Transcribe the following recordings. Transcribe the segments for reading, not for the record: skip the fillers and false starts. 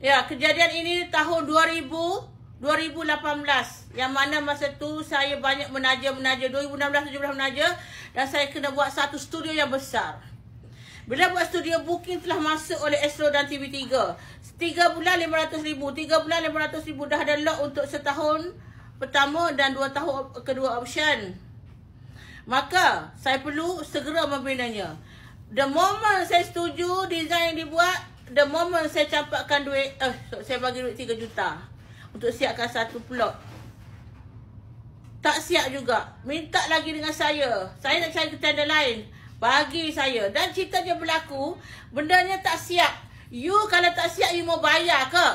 Ya, kejadian ini tahun 2018. Yang mana masa tu saya banyak menaja 2016, 17 menaja, dan saya kena buat satu studio yang besar. Bila buat studio, booking telah masuk oleh Astro dan TV3. 3 bulan 500,000, 3 bulan 500,000 dah ada lock untuk setahun pertama dan 2 tahun kedua option. Maka saya perlu segera membinanya. The moment saya setuju design dibuat, the moment saya campakkan duit, saya bagi duit 3 juta untuk siapkan satu plot. Tak siap juga. Minta lagi dengan saya. Saya nak cari tender lain. Bagi saya. Dan cerita dia berlaku, bendanya tak siap. You kalau tak siap, you mau bayar ke?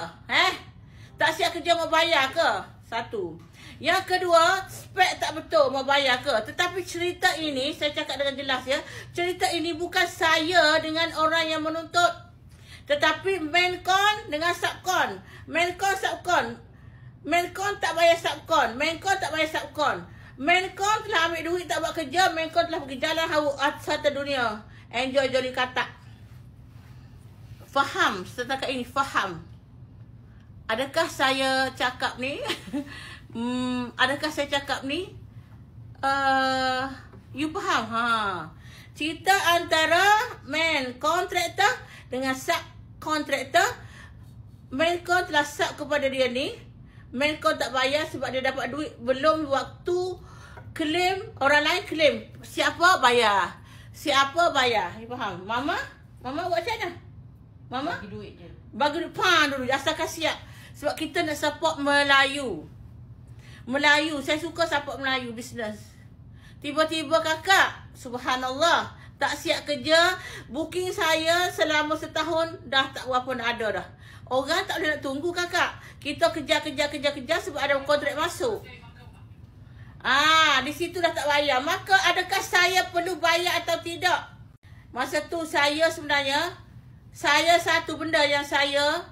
Tak siap kerja mau bayar ke? Satu. Yang kedua, spek tak betul mau bayar ke? Tetapi cerita ini, saya cakap dengan jelas ya, cerita ini bukan saya dengan orang yang menuntut, tetapi Maincon dengan Subcon. Maincon, Subcon. Maincon tak bayar Subcon. Maincon tak bayar Subcon. Maincon telah ambil duit tak buat kerja. Maincon telah pergi jalan harta dunia. Enjoy joli katak. Faham setakat ini? Faham? Adakah saya cakap ni? Adakah saya cakap ni? You faham? Cerita antara main kontraktor dengan subkontraktor. Maincon telah sub kepada dia ni. Maincon tak bayar sebab dia dapat duit belum waktu claim. Orang lain claim. Siapa bayar? Siapa bayar? You faham? Mama buat macam mana? Mama? Bagi duit je. Bagi duit dulu. Asalkan siap. Sebab kita nak support Melayu. Melayu. Saya suka support Melayu business. Tiba-tiba kakak, subhanallah, tak siap kerja. Booking saya selama setahun dah tak berapa nak ada dah. Orang tak boleh nak tunggu kakak. Kita kejar sebab ada kontrak masuk. Di situ dah tak bayar. Maka adakah saya perlu bayar atau tidak? Masa tu saya sebenarnya, saya satu benda yang saya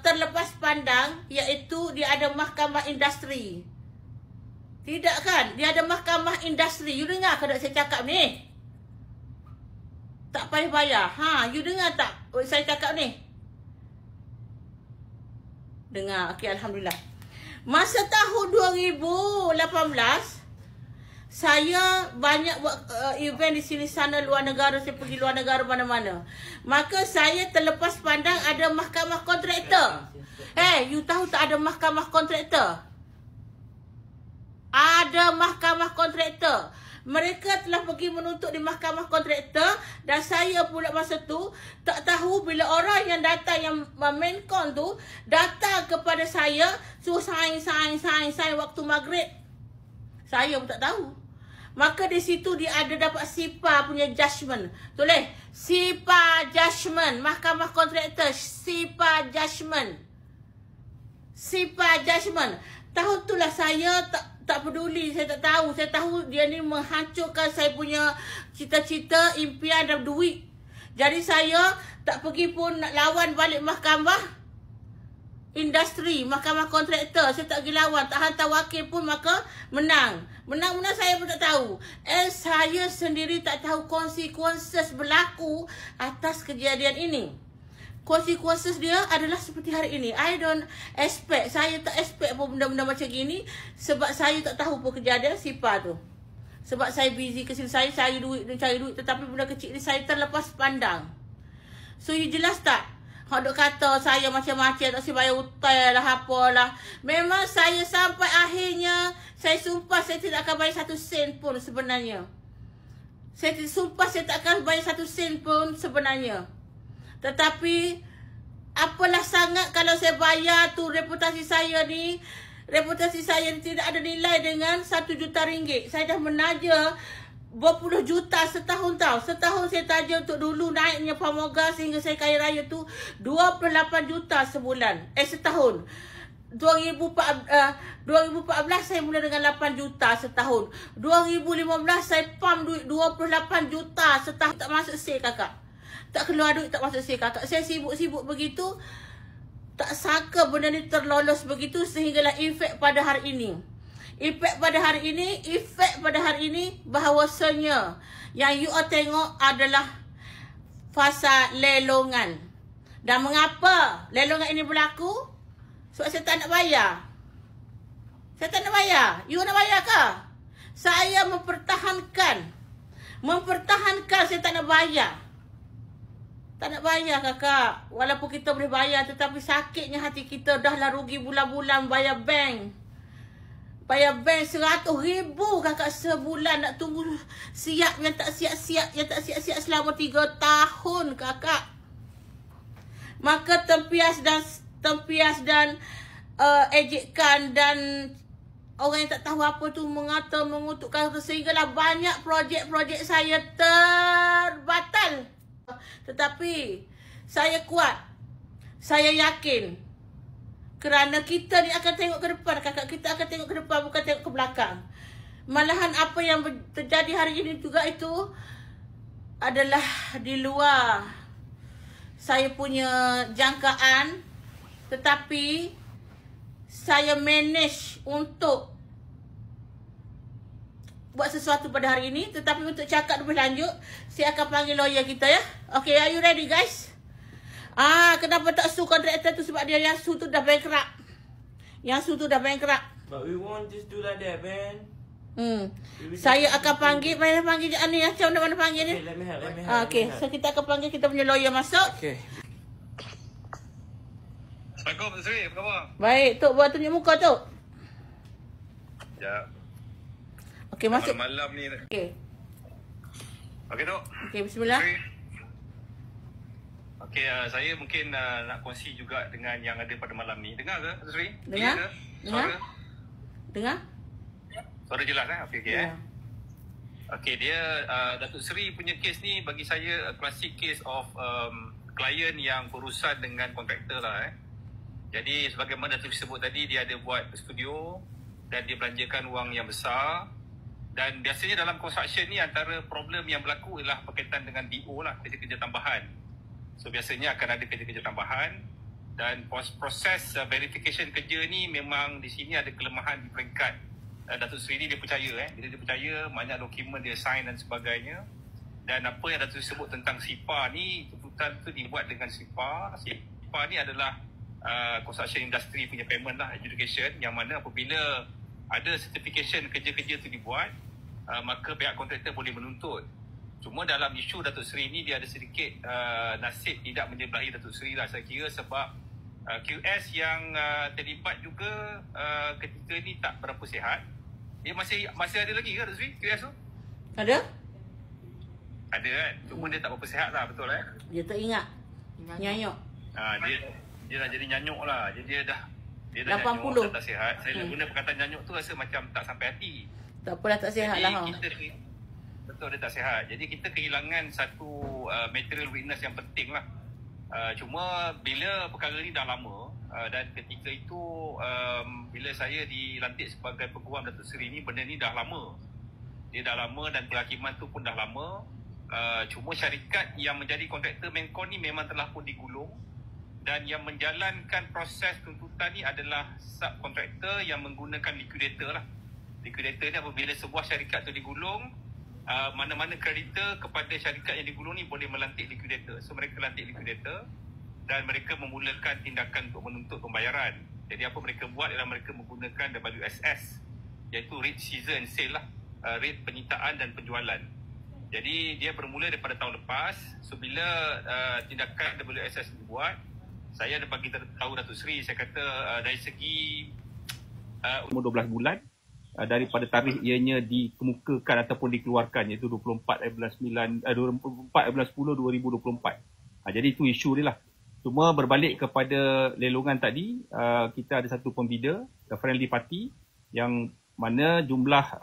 terlepas pandang, iaitu dia ada mahkamah industri. Tidak kan? Dia ada mahkamah industri. You dengar ke tak saya cakap ni? Tak payah bayar. You dengar tak saya cakap ni? Dengar. Okey, alhamdulillah. Masa tahun 2018, saya banyak buat event di sini sana, luar negara. Saya pergi luar negara mana-mana. Maka saya terlepas pandang ada mahkamah kontraktor. You tahu tak ada mahkamah kontraktor? Ada mahkamah kontraktor. Mereka telah pergi menuntut di mahkamah kontraktor. Dan saya pula masa tu tak tahu bila orang yang datang, yang Maincon tu datang kepada saya, suruh sign waktu maghrib. Saya pun tak tahu. Maka di situ dia ada dapat SIPA punya judgement. Tulis SIPA judgement. Mahkamah kontraktor, SIPA judgement. SIPA judgement. Tahun tu lah saya tak peduli, saya tak tahu. Saya tahu dia ni menghancurkan saya punya cita-cita, impian dan duit. Jadi saya tak pergi pun nak lawan balik mahkamah industri, mahkamah kontraktor. Saya tak pergi lawan, tak hantar wakil pun, maka menang. Menang saya pun tak tahu. Saya sendiri tak tahu konsekuensi berlaku atas kejadian ini. Konsekuensi dia adalah seperti hari ini. I don't expect. Saya tak expect pun benda-benda macam gini. Sebab saya tak tahu pun kejadian SIPA tu. Sebab saya busy ke sini. Saya cari duit. Tetapi benda kecil ni saya terlepas pandang. So you jelas tak? Duk kata saya macam-macam. Tak saya bayar hutang lah, apalah. Memang saya sampai akhirnya, saya sumpah saya tidak akan bayar 1 sen pun sebenarnya. Saya sumpah saya tak akan bayar 1 sen pun sebenarnya. Tetapi apalah sangat kalau saya bayar tu, reputasi saya ni tidak ada nilai dengan 1 juta ringgit. Saya dah menaja berpuluh juta setahun tau. Setahun saya taja untuk dulu naiknya Pamoga sehingga saya kaya raya tu 28 juta sebulan. Setahun. 2014 saya mula dengan 8 juta setahun. 2015 saya pump duit 28 juta setahun. Tak masuk sale kakak. Tak keluar duit, tak masuk sale kakak. Saya sibuk-sibuk begitu. Tak sangka benda ni terlolos begitu sehinggalah efek pada hari ini. Efek pada hari ini bahawasanya yang you all tengok adalah fasa lelongan. Dan mengapa lelongan ini berlaku? Sebab saya tak nak bayar. Saya tak nak bayar. You nak bayar ke? Saya mempertahankan. Saya tak nak bayar. Tak nak bayar kakak. Walaupun kita boleh bayar, tetapi sakitnya hati kita. Dahlah rugi bulan-bulan bayar bank. Bayar bank 100,000 kakak sebulan. Nak tunggu siap yang tak siap-siap. Yang tak siap-siap selama 3 tahun kakak. Maka tempias dan ejekan dan orang yang tak tahu apa tu mengata, mengutukkan, sehinggalah banyak projek-projek saya terbatal. Tetapi saya kuat. Saya yakin. Kerana kita ni akan tengok ke depan kakak. Kita akan tengok ke depan, bukan tengok ke belakang. Malahan apa yang terjadi hari ini juga itu adalah di luar saya punya jangkaan. Tetapi saya manage untuk buat sesuatu pada hari ini. Tetapi untuk cakap lebih lanjut, saya akan panggil lawyer kita ya. Okay, are you ready guys? Kenapa tak sue kontraktor tu? Sebab dia yang sue tu dah bankrupt. But we won't just do like that, man. Saya akan panggil, mana panggil ni ya? Macam mana panggil ni? Okay, let me help. Okay, so kita akan panggil kita punya lawyer masuk. Okay. Assalamualaikum, Pak Sri. Apa khabar? Baik, Tok buat tunjuk muka Tok. Ya. Okay, masuk. Malam ni. Okay. Okey, Tok. Okay, bismillah. Okey, saya mungkin nak kongsi juga dengan yang ada pada malam ni. Dengar ke, Pak Sri? Dengar. Suara? Dengar? Suara jelas Okey, Ya. Okey, dia Datuk Seri punya kes ni bagi saya klasik case of klien yang berurusan dengan kontraktor lah. Jadi sebagaimana Datuk sebut tadi, dia ada buat studio dan dia belanjakan wang yang besar. Dan biasanya dalam construction ni antara problem yang berlaku ialah berkaitan dengan DO lah, kerja-kerja tambahan. So biasanya akan ada kerja-kerja tambahan dan proses verification kerja ni memang di sini ada kelemahan di peringkat Datuk Seri ni dia percaya bila dia percaya banyak dokumen dia sign dan sebagainya. Dan apa yang Datuk sebut tentang SIPA ni, tuntutan tu dibuat dengan SIPA. SIPA ni adalah construction industry punya payment lah, adjudication, yang mana apabila ada certification kerja-kerja tu dibuat, maka pihak kontraktor boleh menuntut. Cuma dalam isu Datuk Seri ni dia ada sedikit nasib tidak menyebelahi Datuk Seri lah saya kira, sebab QS yang terlibat juga ketika ni tak berapa sihat. Dia masih ada lagi ke Datuk Seri QS tu? Ada? Ada kan? Cuma dia tak berapa sihat lah, betul Dia tak ingat. Nyanyuk. Dia dah jadi nyanyuk lah. Dia dah 80. nyanyuk, tak sihat. Saya guna perkataan nyanyuk tu rasa macam tak sampai hati. Tak apalah, tak sihat lah. Betul, dia tak sihat. Jadi kita kehilangan satu material witness yang penting lah. Cuma bila perkara ni dah lama dan ketika itu bila saya dilantik sebagai peguam Datuk Seri ni, benda ni dah lama. Dia dah lama dan penghakiman tu pun dah lama. Cuma syarikat yang menjadi kontraktor Menkon ni memang telah pun digulung. Dan yang menjalankan proses tuntutan ni adalah subkontraktor yang menggunakan liquidator lah. Liquidator ni apabila sebuah syarikat tu digulung, mana-mana kreditor kepada syarikat yang digulung ni boleh melantik liquidator. So mereka lantik liquidator dan mereka memulakan tindakan untuk menuntut pembayaran. Jadi apa mereka buat ialah mereka menggunakan WSS, iaitu rate season and sale lah, rate penyitaan dan penjualan. Jadi dia bermula daripada tahun lepas. So bila tindakan WSS dibuat, saya ada bagi tahu Datuk Seri, saya kata dari segi umur 12 bulan daripada tarikh ianya dikemukakan ataupun dikeluarkan, iaitu 24/10/2024. Jadi itu isu dia lah. Cuma berbalik kepada lelongan tadi, kita ada satu pembida, friendly party, yang mana jumlah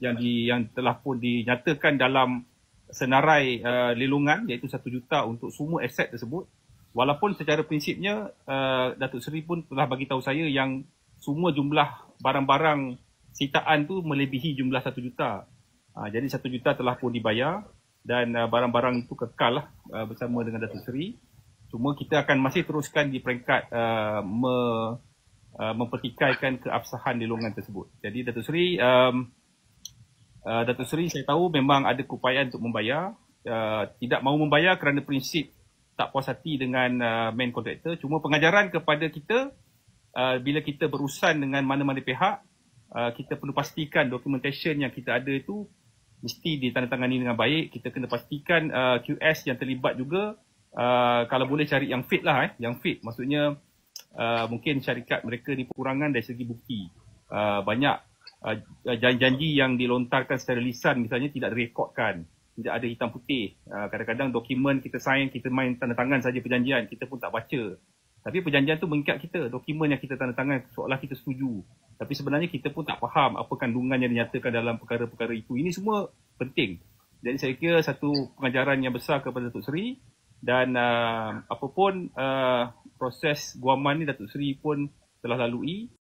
yang telah pun dinyatakan dalam senarai lelongan, iaitu 1 juta untuk semua aset tersebut. Walaupun secara prinsipnya Datuk Seri pun telah bagi tahu saya yang semua jumlah barang-barang sitaan tu melebihi jumlah 1 juta. Jadi 1 juta telah pun dibayar dan barang-barang itu kekal lah bersama dengan Datuk Seri. Cuma kita akan masih teruskan di peringkat mempertikaikan keabsahan lelongan tersebut. Jadi Datuk Seri saya tahu memang ada keupayaan untuk membayar. Tidak mahu membayar kerana prinsip tak puas hati dengan main kontraktor. Cuma pengajaran kepada kita, bila kita berurusan dengan mana-mana pihak, kita perlu pastikan documentation yang kita ada itu mesti ditandatangani dengan baik. Kita kena pastikan QS yang terlibat juga, kalau boleh cari yang fit lah, yang fit. Maksudnya mungkin syarikat mereka ni kekurangan dari segi bukti. Banyak janji yang dilontarkan secara lisan misalnya tidak direkodkan, tidak ada hitam putih. Kadang-kadang dokumen kita sign, kita main tanda tangan saja perjanjian, kita pun tak baca. Tapi perjanjian tu mengikat kita, dokumen yang kita tanda tangan seolah kita setuju. Tapi sebenarnya kita pun tak faham apa kandungan yang dinyatakan dalam perkara-perkara itu. Ini semua penting. Jadi saya kira satu pengajaran yang besar kepada Datuk Seri, dan apapun proses guaman ni Datuk Seri pun telah lalui.